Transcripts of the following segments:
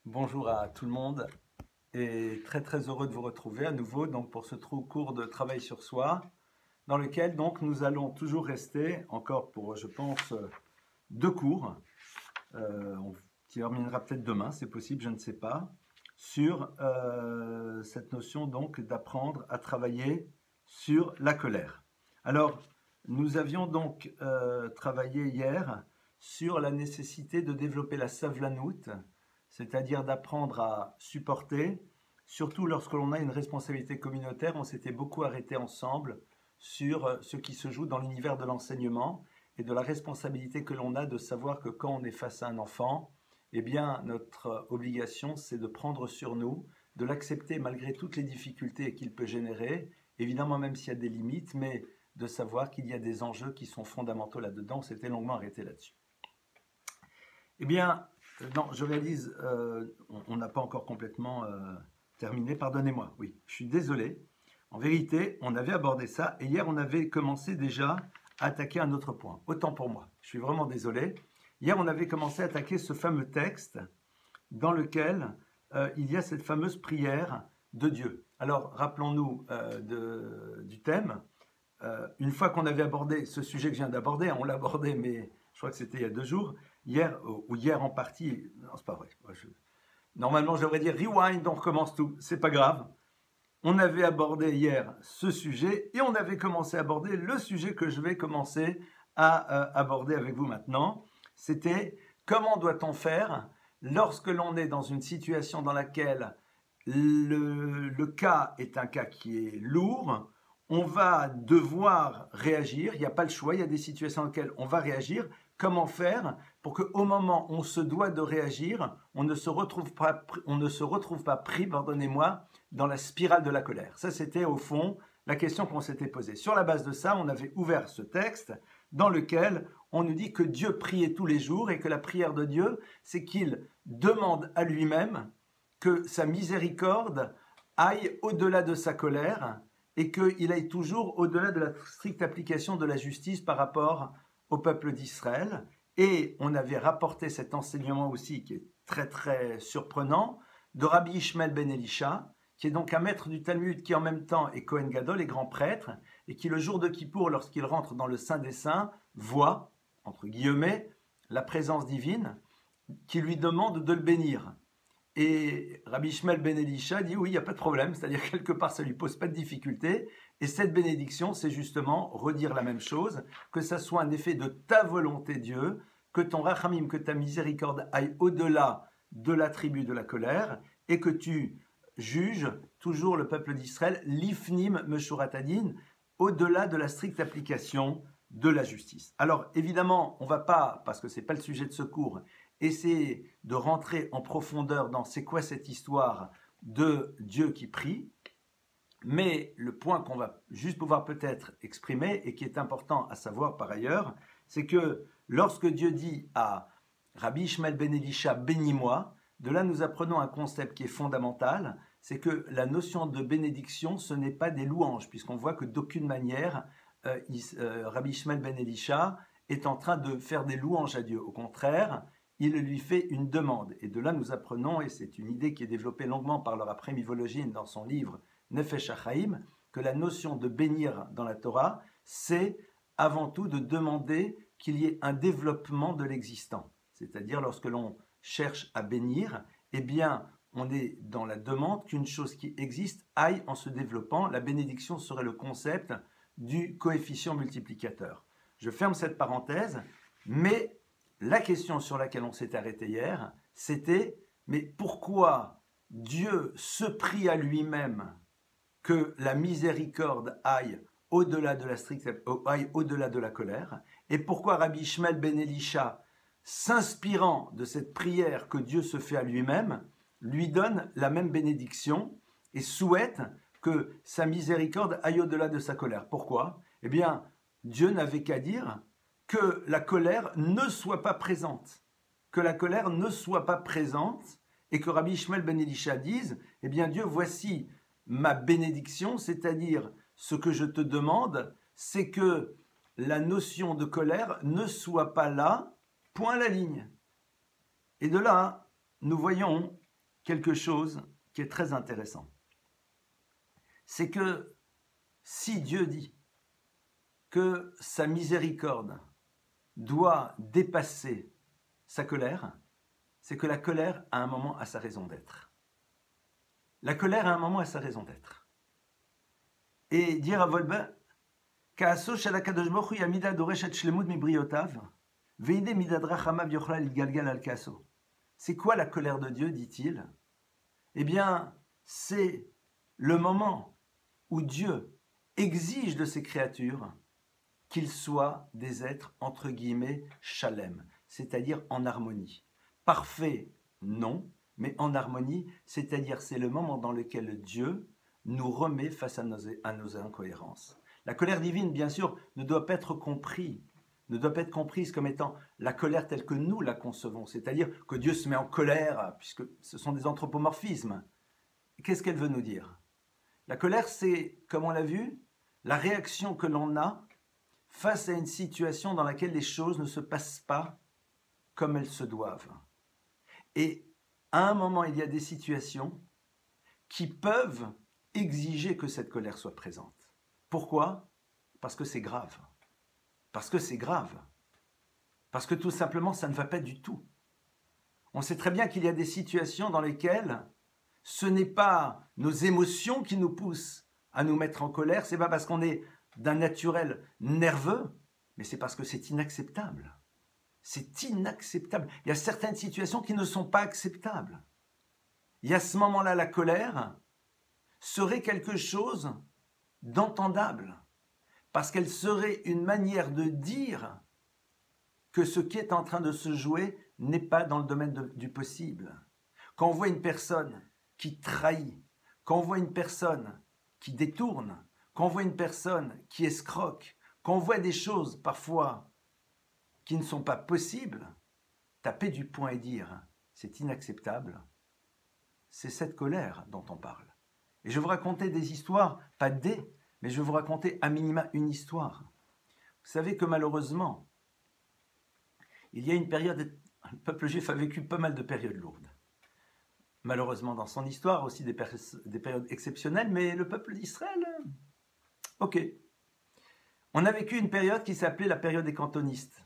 Bonjour à tout le monde et très heureux de vous retrouver à nouveau donc pour ce cours de travail sur soi dans lequel donc nous allons toujours rester encore pour je pense deux cours. On terminera peut-être demain, c'est possible, je ne sais pas, sur cette notion donc d'apprendre à travailler sur la colère. Alors nous avions donc travaillé hier sur la nécessité de développer la savlanout, c'est-à-dire d'apprendre à supporter, surtout lorsque l'on a une responsabilité communautaire. On s'était beaucoup arrêté ensemble sur ce qui se joue dans l'univers de l'enseignement et de la responsabilité que l'on a de savoir que quand on est face à un enfant, eh bien, notre obligation, c'est de prendre sur nous, de l'accepter malgré toutes les difficultés qu'il peut générer, évidemment même s'il y a des limites, mais de savoir qu'il y a des enjeux qui sont fondamentaux là-dedans. On s'était longuement arrêté là-dessus. Eh bien, non, je réalise, on n'a pas encore complètement terminé, pardonnez-moi, oui, je suis désolé. En vérité, on avait abordé ça et hier, on avait commencé déjà à attaquer un autre point. Autant pour moi, je suis vraiment désolé. Hier, on avait commencé à attaquer ce fameux texte dans lequel il y a cette fameuse prière de Dieu. Alors, rappelons-nous du thème. Une fois qu'on avait abordé ce sujet que je viens d'aborder, on l'a abordé, mais je crois que c'était il y a 2 jours, hier, ou hier en partie, non, c'est pas vrai. Normalement, je devrais dire rewind, on recommence tout, c'est pas grave. On avait abordé hier ce sujet et on avait commencé à aborder le sujet que je vais commencer à aborder avec vous maintenant. C'était comment doit-on faire lorsque l'on est dans une situation dans laquelle le cas est un cas qui est lourd, on va devoir réagir, il n'y a pas le choix, il y a des situations dans lesquelles on va réagir. Comment faire pour qu'au moment où on se doit de réagir, on ne se retrouve pas pris, pardonnez-moi, dans la spirale de la colère. Ça, c'était au fond la question qu'on s'était posée. Sur la base de ça, on avait ouvert ce texte dans lequel on nous dit que Dieu priait tous les jours et que la prière de Dieu, c'est qu'il demande à lui-même que sa miséricorde aille au-delà de sa colère et qu'il aille toujours au-delà de la stricte application de la justice par rapport au peuple d'Israël. Et on avait rapporté cet enseignement aussi, qui est très surprenant, de Rabbi Ishmael ben Elisha, qui est donc un maître du Talmud, qui en même temps est Kohen Gadol et grand prêtre, et qui le jour de Kippour, lorsqu'il rentre dans le Saint des Saints, voit, entre guillemets, la présence divine, qui lui demande de le bénir. Et Rabbi Ishmael ben Elisha dit oui, il n'y a pas de problème, c'est-à-dire quelque part ça lui pose pas de difficulté. Et cette bénédiction, c'est justement redire la même chose, que ça soit un effet de ta volonté Dieu, que ton rachamim, que ta miséricorde aille au-delà de l'attribut de la colère, et que tu juges toujours le peuple d'Israël, l'ifnim meshuratadin, au-delà de la stricte application de la justice. Alors évidemment, on ne va pas, parce que ce n'est pas le sujet de ce cours, essayer de rentrer en profondeur dans c'est quoi cette histoire de Dieu qui prie, mais le point qu'on va juste pouvoir peut-être exprimer et qui est important à savoir par ailleurs, c'est que lorsque Dieu dit à Rabbi Ishmael ben Elisha, bénis-moi, de là nous apprenons un concept qui est fondamental, c'est que la notion de bénédiction, ce n'est pas des louanges, puisqu'on voit que d'aucune manière Rabbi Ishmael ben Elisha est en train de faire des louanges à Dieu. Au contraire, il lui fait une demande. Et de là, nous apprenons, et c'est une idée qui est développée longuement par le Rav Chaim Volojin dans son livre Nefesh HaChaim, que la notion de bénir dans la Torah, c'est avant tout de demander qu'il y ait un développement de l'existant. C'est-à-dire, lorsque l'on cherche à bénir, eh bien, on est dans la demande qu'une chose qui existe aille en se développant. La bénédiction serait le concept du coefficient multiplicateur. Je ferme cette parenthèse, mais la question sur laquelle on s'est arrêté hier, c'était mais pourquoi Dieu se prie à lui-même que la miséricorde aille au-delà de la stricte, aille au-delà de la colère, et pourquoi Rabbi Ishmael ben Elisha, s'inspirant de cette prière que Dieu se fait à lui-même, lui donne la même bénédiction et souhaite que sa miséricorde aille au-delà de sa colère. Pourquoi? Eh bien, Dieu n'avait qu'à dire que la colère ne soit pas présente. Que la colère ne soit pas présente et que Rabbi Ishmael ben Elisha dise, eh bien Dieu, voici ma bénédiction, c'est-à-dire ce que je te demande, c'est que la notion de colère ne soit pas là, point à la ligne. Et de là, nous voyons quelque chose qui est très intéressant. C'est que si Dieu dit que sa miséricorde doit dépasser sa colère, c'est que la colère, à un moment, a sa raison d'être. La colère, à un moment, a sa raison d'être. Et dire à Volbe, Ka'aso shel HaKadosh Baruch Hu yamida doreshet shlemut mibriotav, veide midad rachamav yochla litgalgal al ka'aso. C'est quoi la colère de Dieu, dit-il? Eh bien, c'est le moment où Dieu exige de ses créatures qu'ils soient des êtres, entre guillemets, shalem, c'est-à-dire en harmonie. Parfait, non, mais en harmonie, c'est-à-dire c'est le moment dans lequel Dieu nous remet face à nos incohérences. La colère divine, bien sûr, ne doit pas être comprise comme étant la colère telle que nous la concevons, c'est-à-dire que Dieu se met en colère, puisque ce sont des anthropomorphismes. Qu'est-ce qu'elle veut nous dire? La colère, c'est, comme on l'a vu, la réaction que l'on a face à une situation dans laquelle les choses ne se passent pas comme elles se doivent. Et à un moment, il y a des situations qui peuvent exiger que cette colère soit présente. Pourquoi? Parce que c'est grave. Parce que c'est grave. Parce que tout simplement, ça ne va pas du tout. On sait très bien qu'il y a des situations dans lesquelles ce n'est pas nos émotions qui nous poussent à nous mettre en colère, c'est pas parce qu'on est d'un naturel nerveux, mais c'est parce que c'est inacceptable. C'est inacceptable. Il y a certaines situations qui ne sont pas acceptables. Et à ce moment-là, la colère serait quelque chose d'entendable, parce qu'elle serait une manière de dire que ce qui est en train de se jouer n'est pas dans le domaine du possible. Quand on voit une personne qui trahit, quand on voit une personne qui détourne, quand on voit une personne qui escroque, quand on voit des choses parfois qui ne sont pas possibles, taper du poing et dire c'est inacceptable, c'est cette colère dont on parle. Et je vais vous raconter des histoires, pas des, mais je vais vous raconter à minima une histoire. Vous savez que malheureusement, il y a une période, le peuple juif a vécu pas mal de périodes lourdes. Malheureusement dans son histoire, aussi des périodes exceptionnelles, mais le peuple d'Israël, ok. On a vécu une période qui s'appelait la période des cantonistes.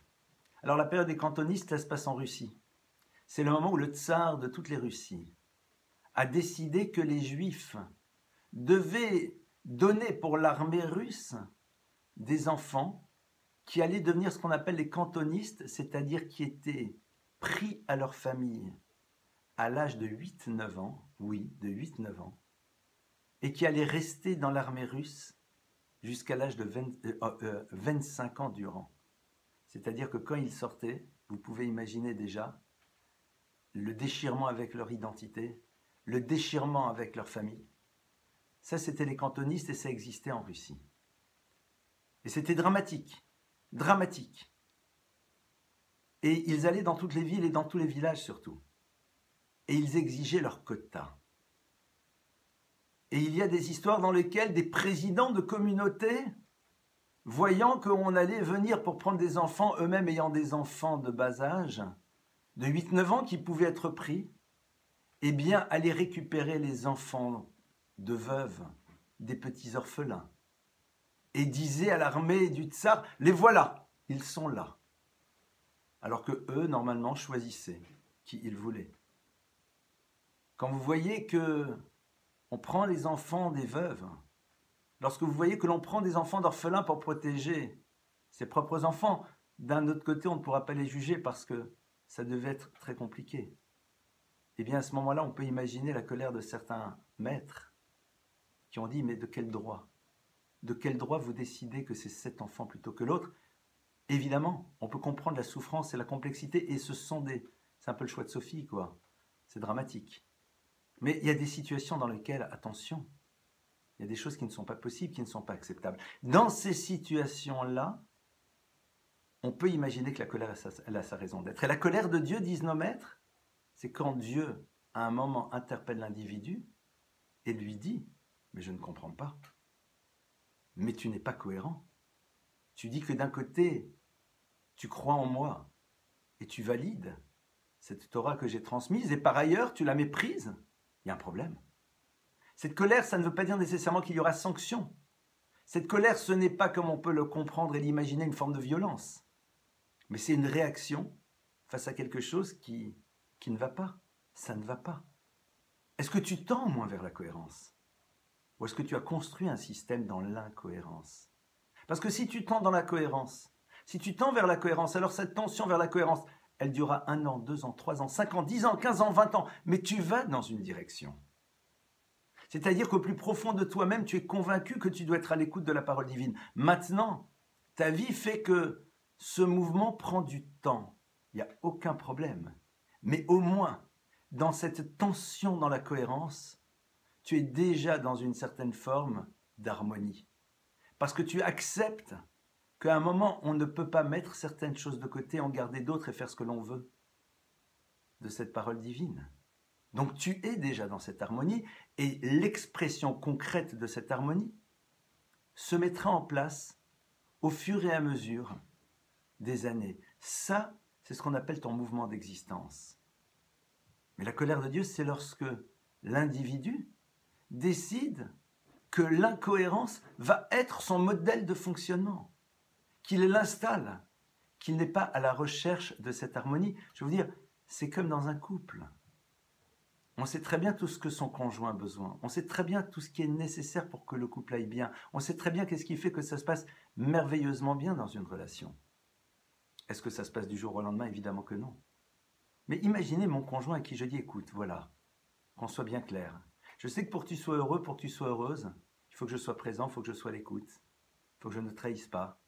Alors la période des cantonistes, ça se passe en Russie. C'est le moment où le tsar de toutes les Russies a décidé que les Juifs devaient donner pour l'armée russe des enfants qui allaient devenir ce qu'on appelle les cantonistes, c'est-à-dire qui étaient pris à leur famille à l'âge de 8-9 ans, oui, de 8-9 ans, et qui allaient rester dans l'armée russe jusqu'à l'âge de 25 ans durant. C'est-à-dire que quand ils sortaient, vous pouvez imaginer déjà le déchirement avec leur identité, le déchirement avec leur famille. Ça, c'était les cantonistes et ça existait en Russie. Et c'était dramatique, dramatique. Et ils allaient dans toutes les villes et dans tous les villages surtout. Et ils exigeaient leur quota. Et il y a des histoires dans lesquelles des présidents de communautés, voyant qu'on allait venir pour prendre des enfants, eux-mêmes ayant des enfants de bas âge, de 8-9 ans qui pouvaient être pris, eh bien, allaient récupérer les enfants de veuves, des petits orphelins, et disaient à l'armée du tsar, les voilà, ils sont là. Alors que eux, normalement, choisissaient qui ils voulaient. Quand vous voyez que on prend les enfants des veuves, lorsque vous voyez que l'on prend des enfants d'orphelins pour protéger ses propres enfants, d'un autre côté, on ne pourra pas les juger parce que ça devait être très compliqué. Eh bien, à ce moment-là, on peut imaginer la colère de certains maîtres qui ont dit, mais de quel droit? De quel droit vous décidez que c'est cet enfant plutôt que l'autre? Évidemment, on peut comprendre la souffrance et la complexité, et c'est un peu le choix de Sophie, quoi. C'est dramatique. Mais il y a des situations dans lesquelles, attention, il y a des choses qui ne sont pas possibles, qui ne sont pas acceptables. Dans ces situations-là, on peut imaginer que la colère, elle a sa raison d'être. Et la colère de Dieu, disent nos maîtres, c'est quand Dieu, à un moment, interpelle l'individu et lui dit « Mais je ne comprends pas. Mais tu n'es pas cohérent. Tu dis que d'un côté, tu crois en moi et tu valides cette Torah que j'ai transmise, et par ailleurs, tu la méprise. il y a un problème. Cette colère, ça ne veut pas dire nécessairement qu'il y aura sanction. Cette colère, ce n'est pas, comme on peut le comprendre et l'imaginer, une forme de violence. Mais c'est une réaction face à quelque chose qui ne va pas. Ça ne va pas. Est-ce que tu tends moins vers la cohérence? Ou est-ce que tu as construit un système dans l'incohérence? Parce que si tu tends dans la cohérence, si tu tends vers la cohérence, alors cette tension vers la cohérence, elle durera 1 an, 2 ans, 3 ans, 5 ans, 10 ans, 15 ans, 20 ans. Mais tu vas dans une direction. C'est-à-dire qu'au plus profond de toi-même, tu es convaincu que tu dois être à l'écoute de la parole divine. Maintenant, ta vie fait que ce mouvement prend du temps. Il n'y a aucun problème. Mais au moins, dans cette tension dans la cohérence, tu es déjà dans une certaine forme d'harmonie. Parce que tu acceptes qu'à un moment, on ne peut pas mettre certaines choses de côté, en garder d'autres et faire ce que l'on veut de cette parole divine. Donc tu es déjà dans cette harmonie et l'expression concrète de cette harmonie se mettra en place au fur et à mesure des années. Ça, c'est ce qu'on appelle ton mouvement d'existence. Mais la colère de Dieu, c'est lorsque l'individu décide que l'incohérence va être son modèle de fonctionnement, qu'il l'installe, qu'il n'est pas à la recherche de cette harmonie. Je veux dire, c'est comme dans un couple. On sait très bien tout ce que son conjoint a besoin. On sait très bien tout ce qui est nécessaire pour que le couple aille bien. On sait très bien qu'est-ce qui fait que ça se passe merveilleusement bien dans une relation. Est-ce que ça se passe du jour au lendemain? Évidemment que non. Mais imaginez mon conjoint à qui je dis, écoute, voilà, qu'on soit bien clair. Je sais que pour que tu sois heureux, pour que tu sois heureuse, il faut que je sois présent, il faut que je sois à l'écoute. Il faut que je ne trahisse pas.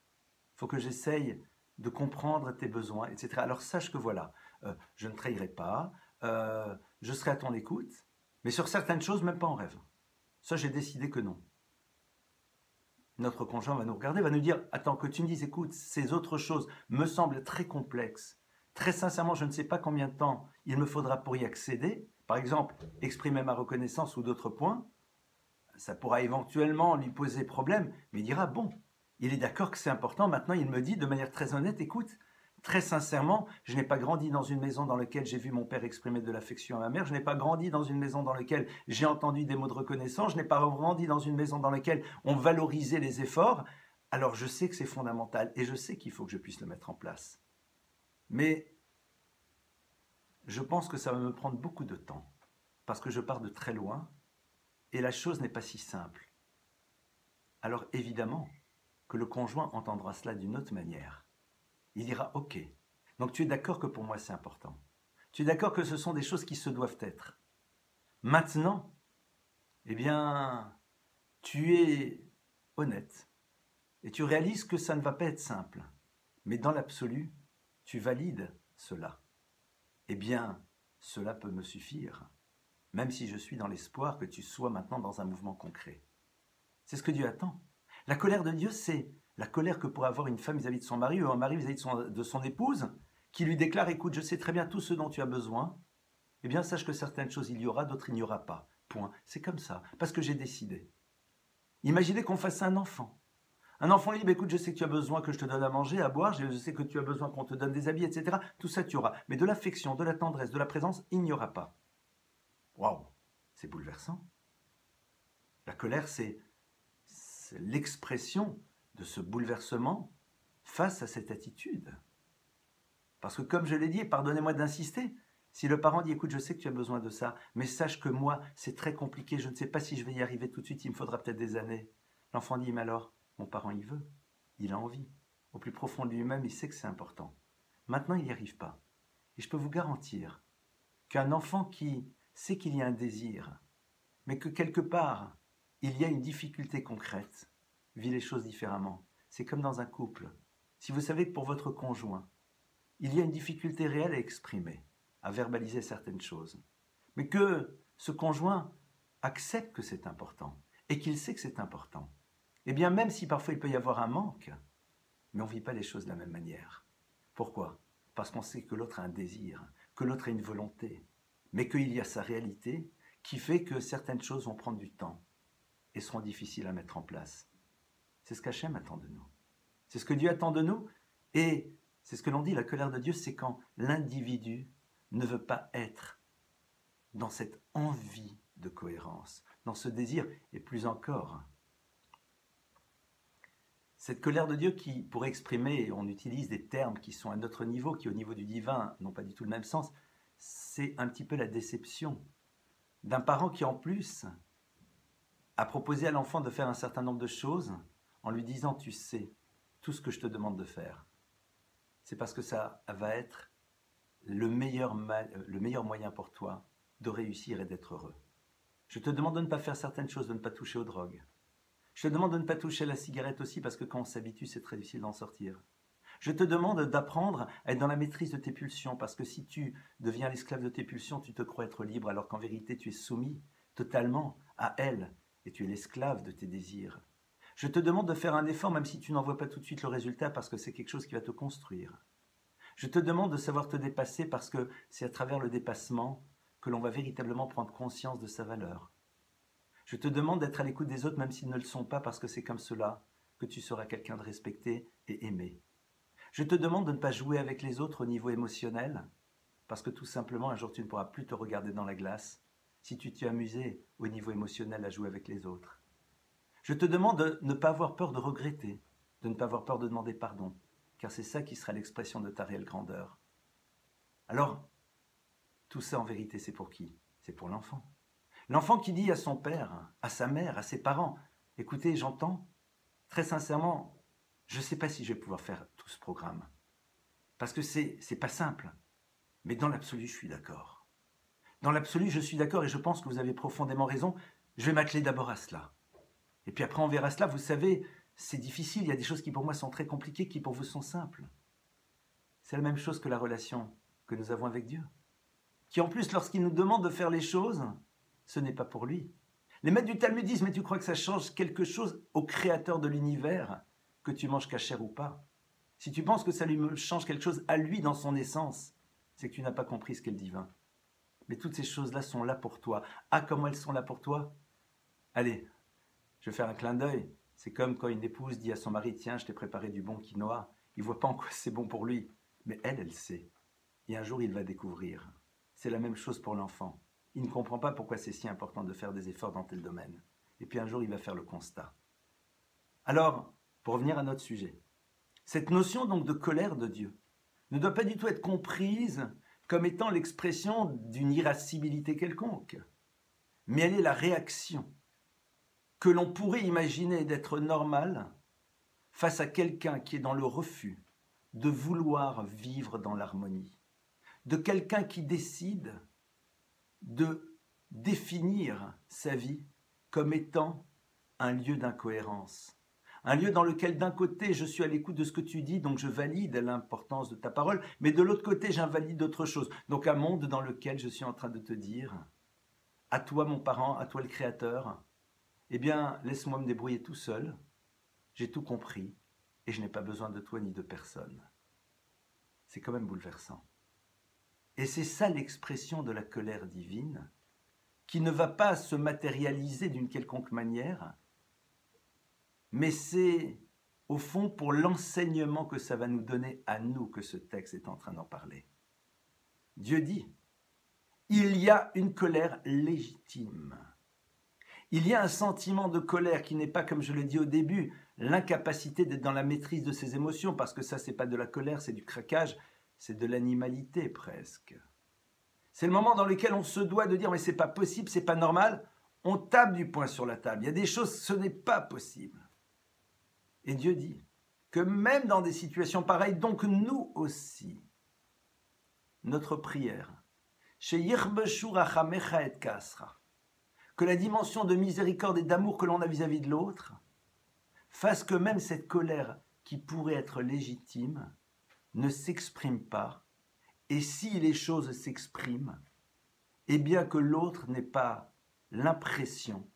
Il faut que j'essaye de comprendre tes besoins, etc. Alors sache que voilà, je ne trahirai pas, je serai à ton écoute, mais sur certaines choses, même pas en rêve. Ça, j'ai décidé que non. Notre conjoint va nous regarder, va nous dire, attends, que tu me dises, écoute, ces autres choses me semblent très complexes. Très sincèrement, je ne sais pas combien de temps il me faudra pour y accéder. Par exemple, exprimer ma reconnaissance ou d'autres points. Ça pourra éventuellement lui poser problème, mais il dira, bon, il est d'accord que c'est important. Maintenant, il me dit de manière très honnête, écoute, très sincèrement, je n'ai pas grandi dans une maison dans laquelle j'ai vu mon père exprimer de l'affection à ma mère. Je n'ai pas grandi dans une maison dans laquelle j'ai entendu des mots de reconnaissance. Je n'ai pas grandi dans une maison dans laquelle on valorisait les efforts. Alors, je sais que c'est fondamental et je sais qu'il faut que je puisse le mettre en place. Mais je pense que ça va me prendre beaucoup de temps parce que je pars de très loin et la chose n'est pas si simple. Alors, évidemment que le conjoint entendra cela d'une autre manière. Il dira « Ok, donc tu es d'accord que pour moi c'est important. Tu es d'accord que ce sont des choses qui se doivent être. Maintenant, eh bien, tu es honnête et tu réalises que ça ne va pas être simple. Mais dans l'absolu, tu valides cela. Eh bien, cela peut me suffire, même si je suis dans l'espoir que tu sois maintenant dans un mouvement concret. » C'est ce que Dieu attend. La colère de Dieu, c'est la colère que pourrait avoir une femme vis-à-vis de son mari ou un mari vis-à-vis de son épouse qui lui déclare « Écoute, je sais très bien tout ce dont tu as besoin. Eh bien, sache que certaines choses, il y aura, d'autres, il n'y aura pas. Point. C'est comme ça, parce que j'ai décidé. » Imaginez qu'on fasse un enfant. Un enfant lui dit « Écoute, je sais que tu as besoin que je te donne à manger, à boire, je sais que tu as besoin qu'on te donne des habits, etc. Tout ça, tu auras. Mais de l'affection, de la tendresse, de la présence, il n'y aura pas. » Waouh, c'est bouleversant. La colère, c'est l'expression de ce bouleversement face à cette attitude. Parce que comme je l'ai dit, et pardonnez-moi d'insister, si le parent dit « Écoute, je sais que tu as besoin de ça, mais sache que moi, c'est très compliqué, je ne sais pas si je vais y arriver tout de suite, il me faudra peut-être des années. » L'enfant dit « Mais alors, mon parent, il veut, il a envie. Au plus profond de lui-même, il sait que c'est important. Maintenant, il n'y arrive pas. Et je peux vous garantir qu'un enfant qui sait qu'il y a un désir, mais que quelque part, il y a une difficulté concrète, vit les choses différemment. C'est comme dans un couple. Si vous savez que pour votre conjoint, il y a une difficulté réelle à exprimer, à verbaliser certaines choses, mais que ce conjoint accepte que c'est important et qu'il sait que c'est important, eh bien même si parfois il peut y avoir un manque, mais on ne vit pas les choses de la même manière. Pourquoi? Parce qu'on sait que l'autre a un désir, que l'autre a une volonté, mais qu'il y a sa réalité qui fait que certaines choses vont prendre du temps et seront difficiles à mettre en place. C'est ce qu'Hachem attend de nous. C'est ce que Dieu attend de nous. Et c'est ce que l'on dit, la colère de Dieu, c'est quand l'individu ne veut pas être dans cette envie de cohérence, dans ce désir, et plus encore. Cette colère de Dieu qui, pour exprimer, on utilise des termes qui sont à notre niveau, qui au niveau du divin n'ont pas du tout le même sens, c'est un petit peu la déception d'un parent qui en plus a proposé à l'enfant de faire un certain nombre de choses en lui disant « tu sais, tout ce que je te demande de faire, c'est parce que ça va être le meilleur moyen pour toi de réussir et d'être heureux. Je te demande de ne pas faire certaines choses, de ne pas toucher aux drogues. Je te demande de ne pas toucher à la cigarette aussi parce que quand on s'habitue, c'est très difficile d'en sortir. Je te demande d'apprendre à être dans la maîtrise de tes pulsions parce que si tu deviens l'esclave de tes pulsions, tu te crois être libre alors qu'en vérité, tu es soumis totalement à elles et tu es l'esclave de tes désirs. Je te demande de faire un effort même si tu n'en vois pas tout de suite le résultat parce que c'est quelque chose qui va te construire. Je te demande de savoir te dépasser parce que c'est à travers le dépassement que l'on va véritablement prendre conscience de sa valeur. Je te demande d'être à l'écoute des autres même s'ils ne le sont pas parce que c'est comme cela que tu seras quelqu'un de respecté et aimé. Je te demande de ne pas jouer avec les autres au niveau émotionnel parce que tout simplement un jour tu ne pourras plus te regarder dans la glace si tu t'es amusé au niveau émotionnel à jouer avec les autres. Je te demande de ne pas avoir peur de regretter, de ne pas avoir peur de demander pardon, car c'est ça qui sera l'expression de ta réelle grandeur. Alors, tout ça en vérité c'est pour qui? C'est pour l'enfant. L'enfant qui dit à son père, à sa mère, à ses parents, « Écoutez, j'entends, très sincèrement, je ne sais pas si je vais pouvoir faire tout ce programme. Parce que c'est pas simple. Mais dans l'absolu, je suis d'accord. Dans l'absolu, je suis d'accord et je pense que vous avez profondément raison. Je vais m'atteler d'abord à cela. Et puis après, on verra cela. Vous savez, c'est difficile. Il y a des choses qui pour moi sont très compliquées, qui pour vous sont simples. C'est la même chose que la relation que nous avons avec Dieu. Qui en plus, lorsqu'il nous demande de faire les choses, ce n'est pas pour lui. Les maîtres du Talmud disent, mais tu crois que ça change quelque chose au créateur de l'univers, que tu manges cachère ou pas? Si tu penses que ça lui change quelque chose à lui dans son essence, c'est que tu n'as pas compris ce qu'est le divin. Mais toutes ces choses-là sont là pour toi. Ah, comment elles sont là pour toi? Allez, je vais faire un clin d'œil. C'est comme quand une épouse dit à son mari, tiens, je t'ai préparé du bon quinoa. Il ne voit pas en quoi c'est bon pour lui. Mais elle sait. Et un jour, il va découvrir. C'est la même chose pour l'enfant. Il ne comprend pas pourquoi c'est si important de faire des efforts dans tel domaine. Et puis un jour, il va faire le constat. Alors, pour revenir à notre sujet, cette notion donc de colère de Dieu ne doit pas du tout être comprise comme étant l'expression d'une irascibilité quelconque, mais elle est la réaction que l'on pourrait imaginer d'être normale face à quelqu'un qui est dans le refus de vouloir vivre dans l'harmonie, de quelqu'un qui décide de définir sa vie comme étant un lieu d'incohérence. Un lieu dans lequel d'un côté je suis à l'écoute de ce que tu dis, donc je valide l'importance de ta parole, mais de l'autre côté j'invalide d'autres choses. Donc un monde dans lequel je suis en train de te dire, à toi mon parent, à toi le créateur, eh bien laisse-moi me débrouiller tout seul, j'ai tout compris et je n'ai pas besoin de toi ni de personne. C'est quand même bouleversant. Et c'est ça l'expression de la colère divine, qui ne va pas se matérialiser d'une quelconque manière, mais c'est au fond pour l'enseignement que ça va nous donner à nous que ce texte est en train d'en parler. Dieu dit, il y a une colère légitime. Il y a un sentiment de colère qui n'est pas, comme je l'ai dit au début, l'incapacité d'être dans la maîtrise de ses émotions, parce que ça, c'est pas de la colère, c'est du craquage, c'est de l'animalité presque. C'est le moment dans lequel on se doit de dire, mais c'est pas possible, c'est pas normal. On tape du poing sur la table. Il y a des choses, ce n'est pas possible. Et Dieu dit que même dans des situations pareilles, donc nous aussi, notre prière, chez Yirbeshu Rachamecha et Kasra, que la dimension de miséricorde et d'amour que l'on a vis-à-vis de l'autre fasse que même cette colère qui pourrait être légitime ne s'exprime pas, et si les choses s'expriment, eh bien que l'autre n'ait pas l'impression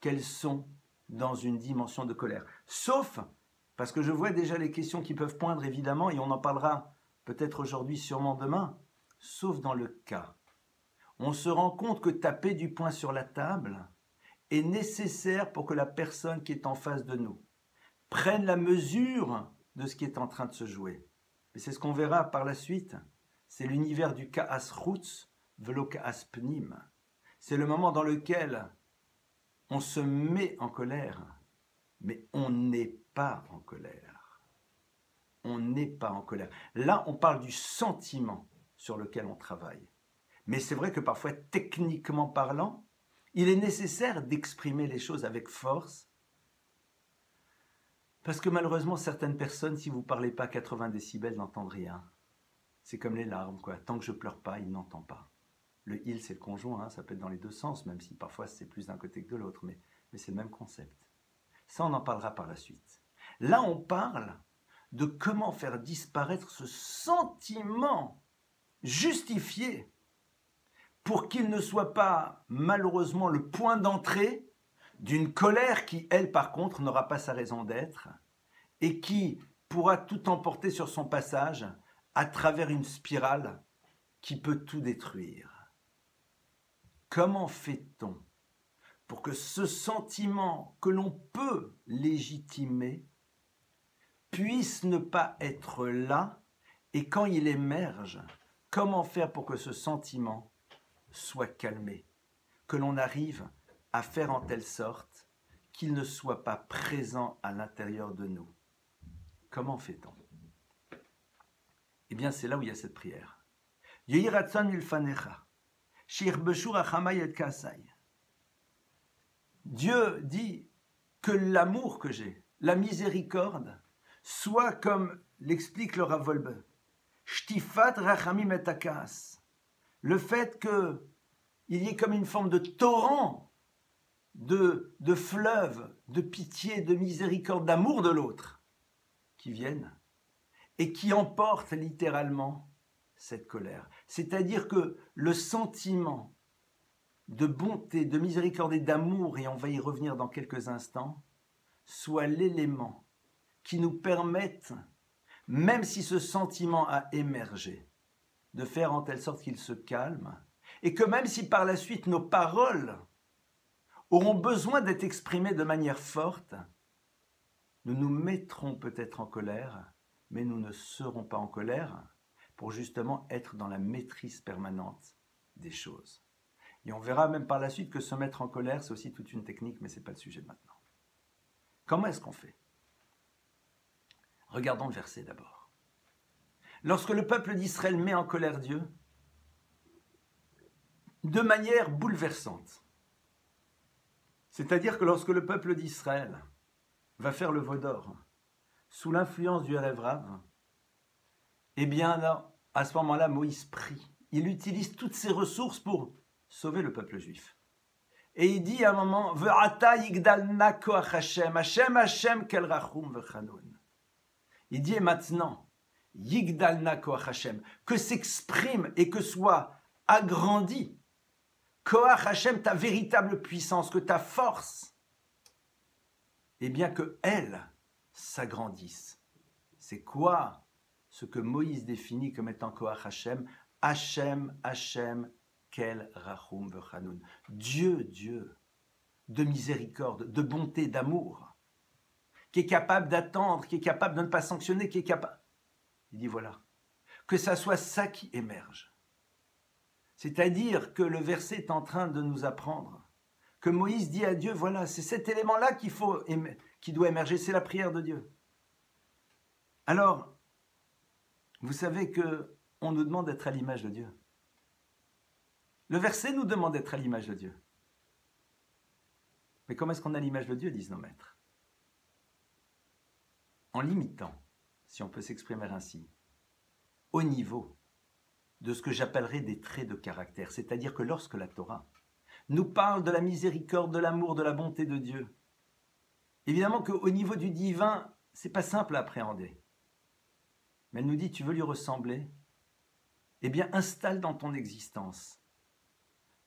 qu'elles sont dans une dimension de colère. Sauf, parce que je vois déjà les questions qui peuvent poindre évidemment, et on en parlera peut-être aujourd'hui, sûrement demain, sauf dans le cas. On se rend compte que taper du poing sur la table est nécessaire pour que la personne qui est en face de nous prenne la mesure de ce qui est en train de se jouer. Et c'est ce qu'on verra par la suite. C'est l'univers du Ka'as Chutz velo Ka'as Pnim. c'est le moment dans lequel on se met en colère, mais on n'est pas en colère. On n'est pas en colère. Là, on parle du sentiment sur lequel on travaille. Mais c'est vrai que parfois, techniquement parlant, il est nécessaire d'exprimer les choses avec force, parce que malheureusement, certaines personnes, si vous ne parlez pas 80 décibels, n'entendent rien. C'est comme les larmes, quoi. Tant que je ne pleure pas, il n'entend pas. Le il, c'est le conjoint, hein, ça peut être dans les deux sens, même si parfois c'est plus d'un côté que de l'autre, mais c'est le même concept. Ça, on en parlera par la suite. Là, on parle de comment faire disparaître ce sentiment justifié pour qu'il ne soit pas, malheureusement, le point d'entrée d'une colère qui, elle, par contre, n'aura pas sa raison d'être et qui pourra tout emporter sur son passage à travers une spirale qui peut tout détruire. Comment fait-on pour que ce sentiment que l'on peut légitimer puisse ne pas être là, et quand il émerge, comment faire pour que ce sentiment soit calmé, que l'on arrive à faire en telle sorte qu'il ne soit pas présent à l'intérieur de nous. Comment fait-on? Eh bien, c'est là où il y a cette prière. Yehi ratzon milfanecha, shirbeshu rachamai et kasai. Dieu dit que l'amour que j'ai, la miséricorde, soit comme l'explique le Rav Wolbe, shtifat rachamim et akas, le fait qu'il y ait comme une forme de torrent, de fleuve, de pitié, de miséricorde, d'amour de l'autre, qui viennent et qui emportent littéralement cette colère. C'est-à-dire que le sentiment de bonté, de miséricorde et d'amour, et on va y revenir dans quelques instants, soit l'élément qui nous permette, même si ce sentiment a émergé, de faire en telle sorte qu'il se calme, et que même si par la suite nos paroles auront besoin d'être exprimées de manière forte, nous nous mettrons peut-être en colère, mais nous ne serons pas en colère pour justement être dans la maîtrise permanente des choses. Et on verra même par la suite que se mettre en colère, c'est aussi toute une technique, mais ce n'est pas le sujet maintenant. Comment est-ce qu'on fait? Regardons le verset d'abord. Lorsque le peuple d'Israël met en colère Dieu, de manière bouleversante, c'est-à-dire que lorsque le peuple d'Israël va faire le veau d'or, sous l'influence du Erev Rav, eh bien, là, à ce moment-là, Moïse prie. Il utilise toutes ses ressources pour sauver le peuple juif. Et il dit à un moment, Ve'ata yigdalna koach Hashem, Hashem Hashem kel rachum vechanun. Il dit, et maintenant, yigdalna koach Hashem, que s'exprime et que soit agrandi koach Hashem, ta véritable puissance, que ta force, et bien que elle s'agrandisse. C'est quoi ce que Moïse définit comme étant koach Hashem? Hashem, Hashem, kel rachum vechanun. Dieu, Dieu, de miséricorde, de bonté, d'amour, qui est capable d'attendre, qui est capable de ne pas sanctionner, qui est capable... Il dit voilà, que ça soit ça qui émerge. C'est-à-dire que le verset est en train de nous apprendre que Moïse dit à Dieu, voilà, c'est cet élément-là qui doit émerger, c'est la prière de Dieu. Alors, vous savez qu'on nous demande d'être à l'image de Dieu. Le verset nous demande d'être à l'image de Dieu. Mais comment est-ce qu'on a l'image de Dieu, disent nos maîtres? En l'imitant, si on peut s'exprimer ainsi, au niveau de ce que j'appellerais des traits de caractère. C'est-à-dire que lorsque la Torah nous parle de la miséricorde, de l'amour, de la bonté de Dieu, évidemment qu'au niveau du divin, c'est pas simple à appréhender. Mais elle nous dit, tu veux lui ressembler? Eh bien, installe dans ton existence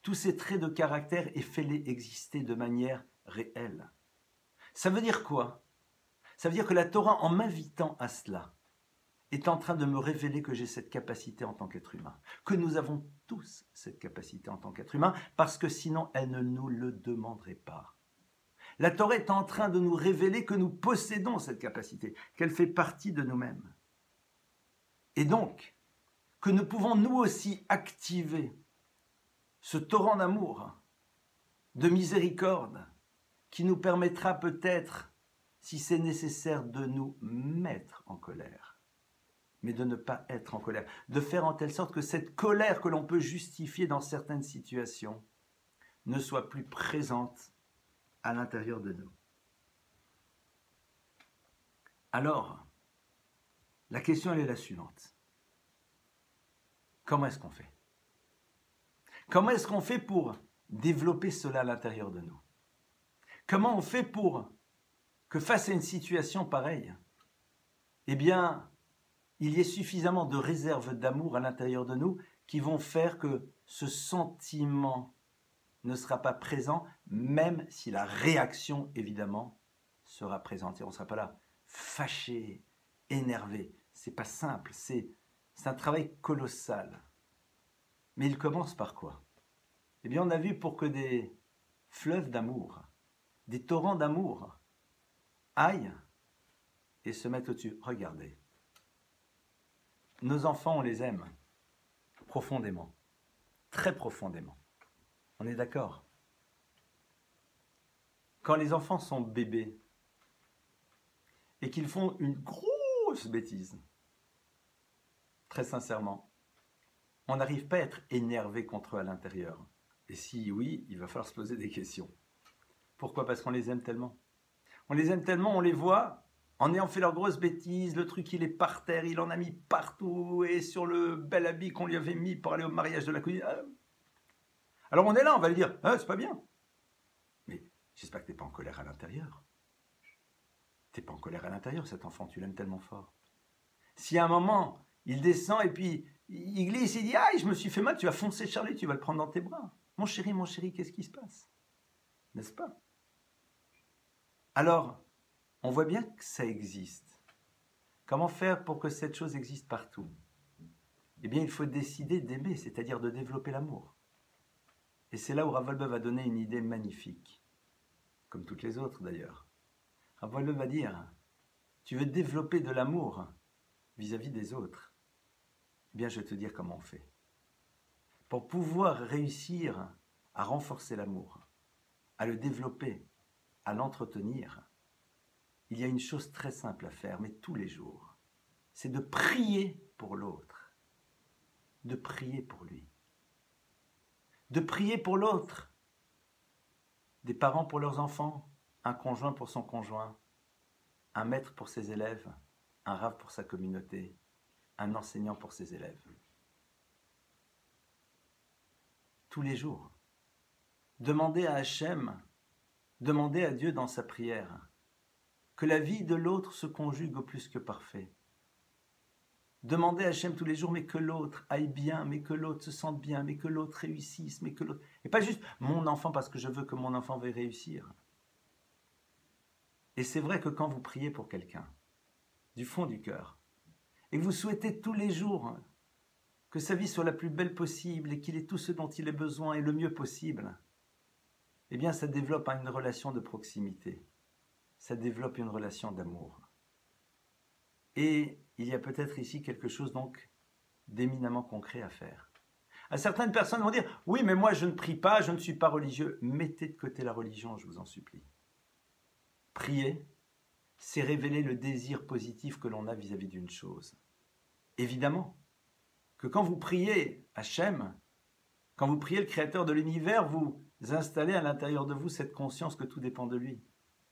tous ces traits de caractère et fais-les exister de manière réelle. Ça veut dire quoi? Ça veut dire que la Torah, en m'invitant à cela, est en train de me révéler que j'ai cette capacité en tant qu'être humain, que nous avons tous cette capacité en tant qu'être humain, parce que sinon, elle ne nous le demanderait pas. La Torah est en train de nous révéler que nous possédons cette capacité, qu'elle fait partie de nous-mêmes. Et donc, que nous pouvons nous aussi activer ce torrent d'amour de miséricorde, qui nous permettra peut-être, si c'est nécessaire, de nous mettre en colère, mais de ne pas être en colère, de faire en telle sorte que cette colère que l'on peut justifier dans certaines situations ne soit plus présente à l'intérieur de nous. Alors, la question elle est la suivante. Comment est-ce qu'on fait? Comment est-ce qu'on fait pour développer cela à l'intérieur de nous? Comment on fait pour que face à une situation pareille, eh bien, il y ait suffisamment de réserves d'amour à l'intérieur de nous qui vont faire que ce sentiment ne sera pas présent, même si la réaction, évidemment, sera présente. Et on ne sera pas là, fâché, énervé. C'est pas simple, c'est un travail colossal. Mais il commence par quoi? Eh bien, on a vu pour que des fleuves d'amour, des torrents d'amour aillent et se mettent au-dessus. Regardez. Nos enfants, on les aime profondément, très profondément. On est d'accord? Quand les enfants sont bébés et qu'ils font une grosse bêtise, très sincèrement, on n'arrive pas à être énervé contre eux à l'intérieur. Et si oui, il va falloir se poser des questions. Pourquoi? Parce qu'on les aime tellement. On les aime tellement, on les voit, en ayant fait leur grosse bêtise, le truc il est par terre, il en a mis partout, et sur le bel habit qu'on lui avait mis pour aller au mariage de la cousine. Alors on est là, on va lui dire, c'est pas bien. Mais j'espère que tu n'es pas en colère à l'intérieur. Tu n'es pas en colère à l'intérieur, cet enfant, tu l'aimes tellement fort. Si à un moment, il descend et puis il glisse, il dit, aïe, je me suis fait mal, tu vas foncer Charlie, tu vas le prendre dans tes bras. Mon chéri, qu'est-ce qui se passe? N'est-ce pas? Alors, on voit bien que ça existe. Comment faire pour que cette chose existe partout? Eh bien, il faut décider d'aimer, c'est-à-dire de développer l'amour. Et c'est là où Rav Wolbe va donner une idée magnifique, comme toutes les autres d'ailleurs. Rav Wolbe va dire, tu veux développer de l'amour vis-à-vis des autres? Eh bien, je vais te dire comment on fait. Pour pouvoir réussir à renforcer l'amour, à le développer, à l'entretenir, il y a une chose très simple à faire, mais tous les jours. C'est de prier pour l'autre, de prier pour lui, de prier pour l'autre. Des parents pour leurs enfants, un conjoint pour son conjoint, un maître pour ses élèves, un rav pour sa communauté, un enseignant pour ses élèves. Tous les jours. Demandez à Hachem, demandez à Dieu dans sa prière que la vie de l'autre se conjugue au plus que parfait. Demandez à Hachem tous les jours, mais que l'autre aille bien, mais que l'autre se sente bien, mais que l'autre réussisse, mais que l'autre... Et pas juste mon enfant parce que je veux que mon enfant veuille réussir. Et c'est vrai que quand vous priez pour quelqu'un, du fond du cœur, et que vous souhaitez tous les jours que sa vie soit la plus belle possible et qu'il ait tout ce dont il a besoin et le mieux possible, eh bien ça développe une relation de proximité. Ça développe une relation d'amour. Et il y a peut-être ici quelque chose donc d'éminemment concret à faire. À certaines personnes vont dire, oui mais moi je ne prie pas, je ne suis pas religieux. Mettez de côté la religion, je vous en supplie. Prier, c'est révéler le désir positif que l'on a vis-à-vis d'une chose. Évidemment que quand vous priez Hachem, quand vous priez le Créateur de l'univers, vous installez à l'intérieur de vous cette conscience que tout dépend de lui,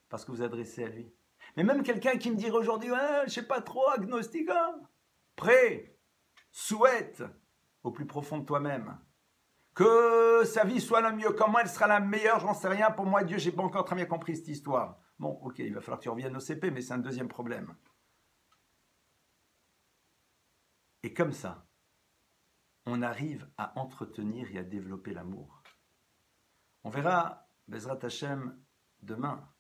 parce que vous adressez à lui. Mais même quelqu'un qui me dirait aujourd'hui, je ne sais pas trop, agnostique, prie, souhaite au plus profond de toi-même que sa vie soit la mieux. Comment elle sera la meilleure, j'en sais rien. Pour moi, Dieu, j'ai pas encore très bien compris cette histoire. Bon, ok, il va falloir que tu reviennes au CP, mais c'est un deuxième problème. Et comme ça, on arrive à entretenir et à développer l'amour. On verra, Bezrat Hashem, demain,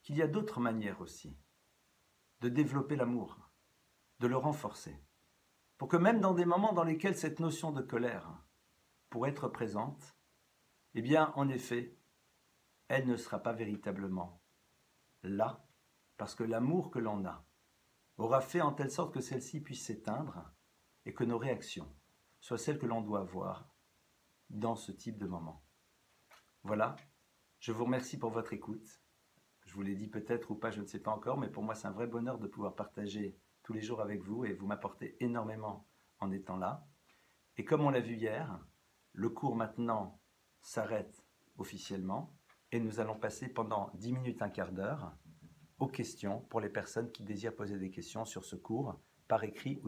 qu'il y a d'autres manières aussi de développer l'amour, de le renforcer, pour que même dans des moments dans lesquels cette notion de colère pourrait être présente, eh bien, en effet, elle ne sera pas véritablement là, parce que l'amour que l'on a aura fait en telle sorte que celle-ci puisse s'éteindre et que nos réactions soient celles que l'on doit avoir dans ce type de moment. Voilà Je vous remercie pour votre écoute. Je vous l'ai dit peut-être ou pas, je ne sais pas encore, mais pour moi c'est un vrai bonheur de pouvoir partager tous les jours avec vous et vous m'apportez énormément en étant là. Et comme on l'a vu hier, le cours maintenant s'arrête officiellement et nous allons passer pendant 10 minutes, un quart d'heure aux questions pour les personnes qui désirent poser des questions sur ce cours par écrit ou